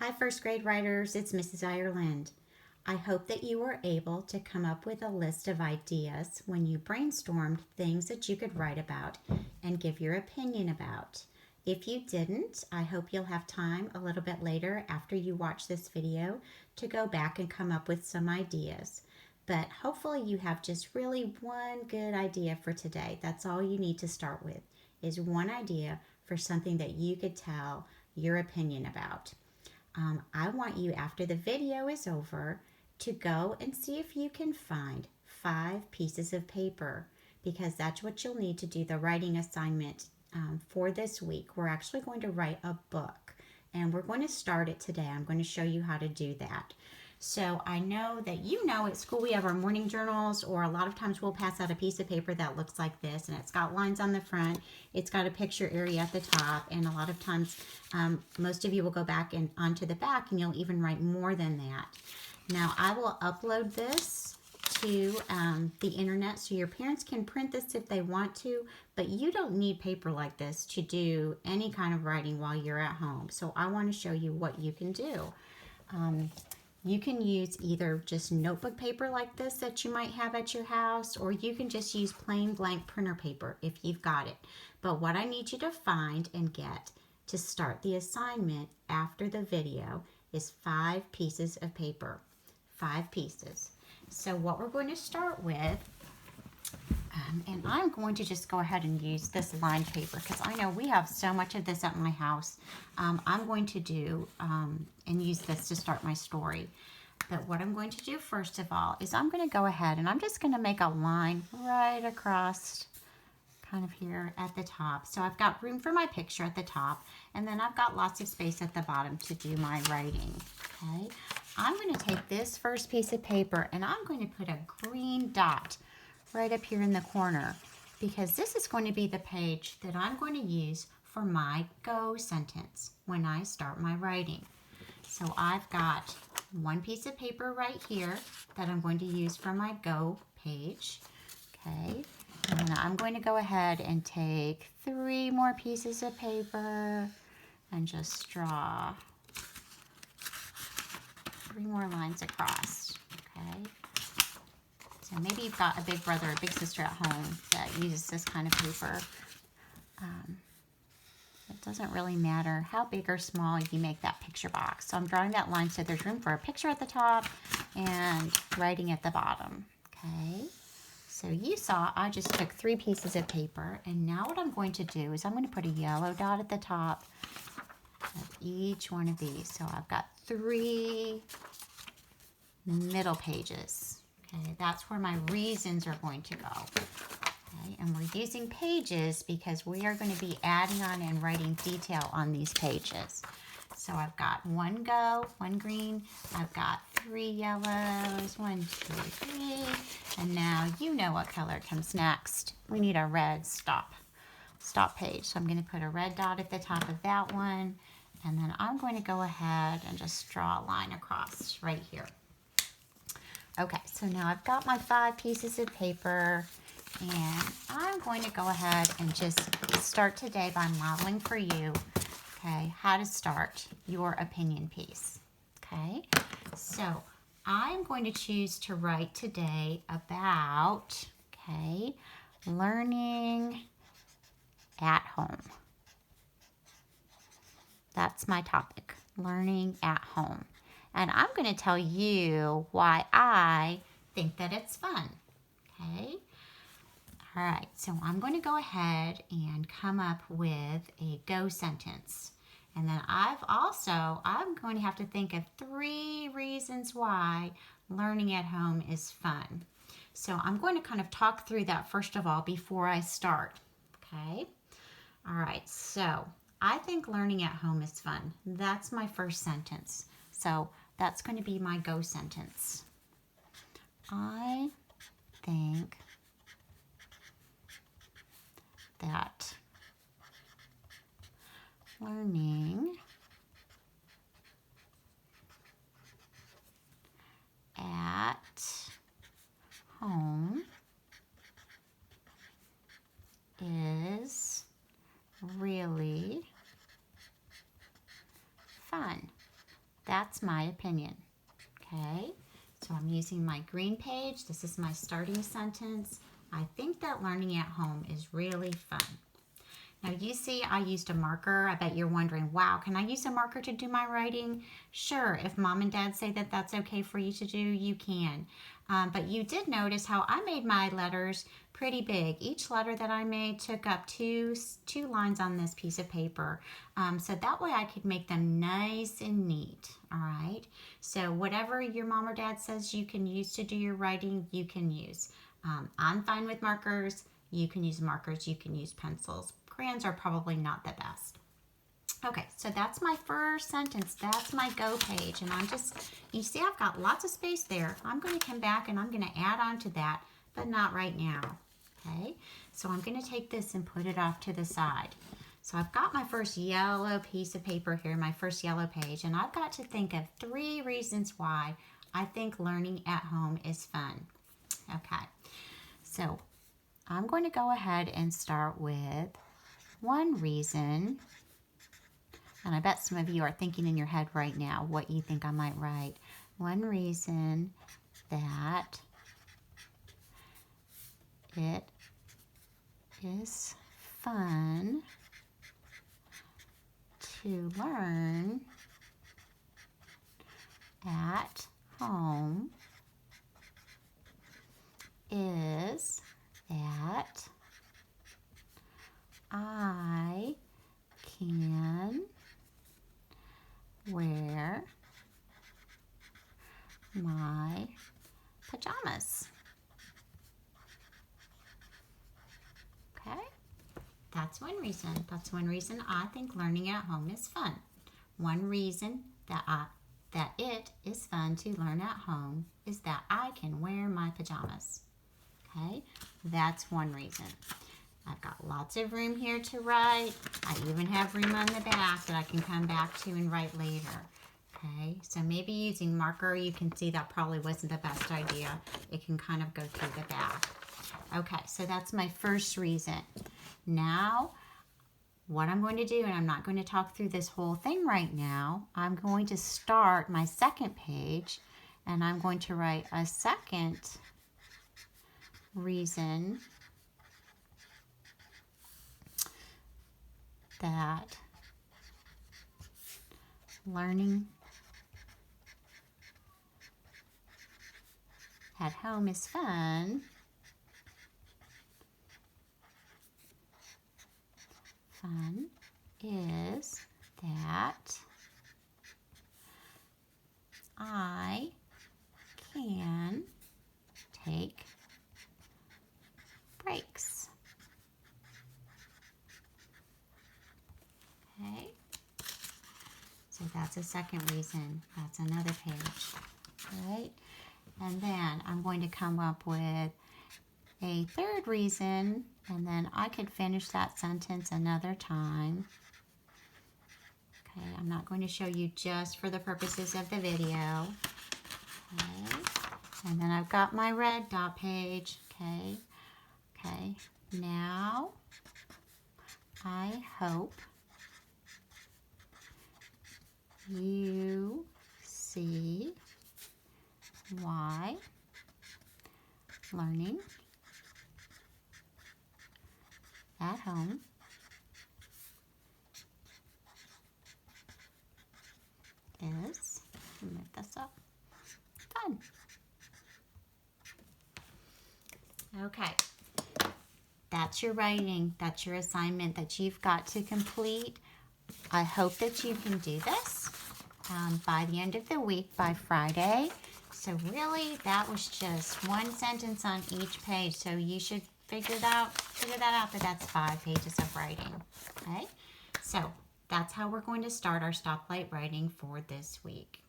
Hi, first grade writers, it's Mrs. Ireland. I hope that you were able to come up with a list of ideas when you brainstormed things that you could write about and give your opinion about. If you didn't, I hope you'll have time a little bit later after you watch this video to go back and come up with some ideas. But hopefully you have just really one good idea for today. That's all you need to start with, is one idea for something that you could tell your opinion about. I want you, after the video is over, to go and see if you can find 5 pieces of paper, because that's what you'll need to do the writing assignment for this week. We're actually going to write a book, and we're going to start it today. I'm going to show you how to do that. So I know that at school we have our morning journals, or a lot of times we'll pass out a piece of paper that looks like this, and it's got lines on the front, it's got a picture area at the top, and a lot of times most of you will go back and onto the back and you'll even write more than that. Now I will upload this to the internet so your parents can print this if they want to, but you don't need paper like this to do any kind of writing while you're at home. So I want to show you what you can do. You can use either just notebook paper like this that you might have at your house, or you can just use plain blank printer paper if you've got it. But what I need you to find and get to start the assignment after the video is 5 pieces of paper. 5 pieces. So what we're going to start with, and I'm going to just go ahead and use this lined paper because I know we have so much of this at my house. I'm going to do and use this to start my story. But what I'm going to do first of all is I'm going to go ahead and I'm just going to make a line right across kind of here at the top. So I've got room for my picture at the top, and then I've got lots of space at the bottom to do my writing. Okay, I'm going to take this first piece of paper and I'm going to put a green dot right up here in the corner, because this is going to be the page that I'm going to use for my go sentence when I start my writing. So I've got one piece of paper right here that I'm going to use for my go page. Okay, and I'm going to go ahead and take 3 more pieces of paper and just draw 3 more lines across. Okay, so maybe you've got a big brother or big sister at home that uses this kind of paper. It doesn't really matter how big or small you make that picture box. So I'm drawing that line so there's room for a picture at the top and writing at the bottom. Okay, so you saw I just took 3 pieces of paper, and now what I'm going to do is I'm going to put a yellow dot at the top of each one of these. So I've got 3 middle pages. Okay, that's where my reasons are going to go. Okay, and we're using pages because we are going to be adding on and writing detail on these pages. So I've got 1 go, 1 green, I've got 3 yellows, 1, 2, 3, and now you know what color comes next. We need a red stop page. So I'm going to put a red dot at the top of that one, and then I'm going to go ahead and just draw a line across right here. Okay, so now I've got my 5 pieces of paper, and I'm going to go ahead and just start today by modeling for you, okay, how to start your opinion piece. Okay, so I'm going to choose to write today about, okay, learning at home. That's my topic, learning at home. And I'm going to tell you why I think that it's fun. Okay? All right, so I'm going to go ahead and come up with a go sentence. And then I'm going to have to think of 3 reasons why learning at home is fun. So I'm going to kind of talk through that first of all before I start. Okay? All right, so I think learning at home is fun. That's my first sentence. So that's going to be my go sentence. I think that learning at home is really fun. That's my opinion. Okay, so I'm using my green page. This is my starting sentence. I think that learning at home is really fun. Now you see I used a marker. I bet you're wondering, wow, can I use a marker to do my writing? Sure, if mom and dad say that that's okay for you to do, you can. But you did notice how I made my letters pretty big. Each letter that I made took up two lines on this piece of paper. So that way I could make them nice and neat, all right? So whatever your mom or dad says you can use to do your writing, you can use. I'm fine with markers. You can use markers, you can use pencils. Crayons are probably not the best. Okay, so that's my first sentence. That's my go page. And I'm just, you see I've got lots of space there. I'm going to come back and I'm going to add on to that, but not right now. Okay, so I'm going to take this and put it off to the side. So I've got my first yellow piece of paper here, my first yellow page, and I've got to think of 3 reasons why I think learning at home is fun. Okay, so I'm going to go ahead and start with one reason, and I bet some of you are thinking in your head right now what you think I might write. One reason that it is fun to learn at home is that I can wear my pajamas. Okay, that's one reason. That's one reason I think learning at home is fun. One reason that it is fun to learn at home is that I can wear my pajamas. Okay, that's one reason. I've got lots of room here to write. I even have room on the back that I can come back to and write later. Okay, so maybe using marker, you can see that probably wasn't the best idea. It can kind of go through the back. Okay, so that's my first reason. Now, what I'm going to do, and I'm not going to talk through this whole thing right now, I'm going to start my second page, and I'm going to write a second reason that learning at home is fun. Fun is that I can take breaks. Okay, so that's a second reason. That's another page, right? And then I'm going to come up with a third reason, and then I could finish that sentence another time. Okay, I'm not going to show you just for the purposes of the video. Okay, and then I've got my red dot page. Okay, now I hope you see why learning at home is, move this up, fun. Okay, that's your writing. That's your assignment that you've got to complete. I hope that you can do this by the end of the week, by Friday. So really, that was just one sentence on each page. So you should figure that out that that's 5 pages of writing. Okay, so that's how we're going to start our stoplight writing for this week.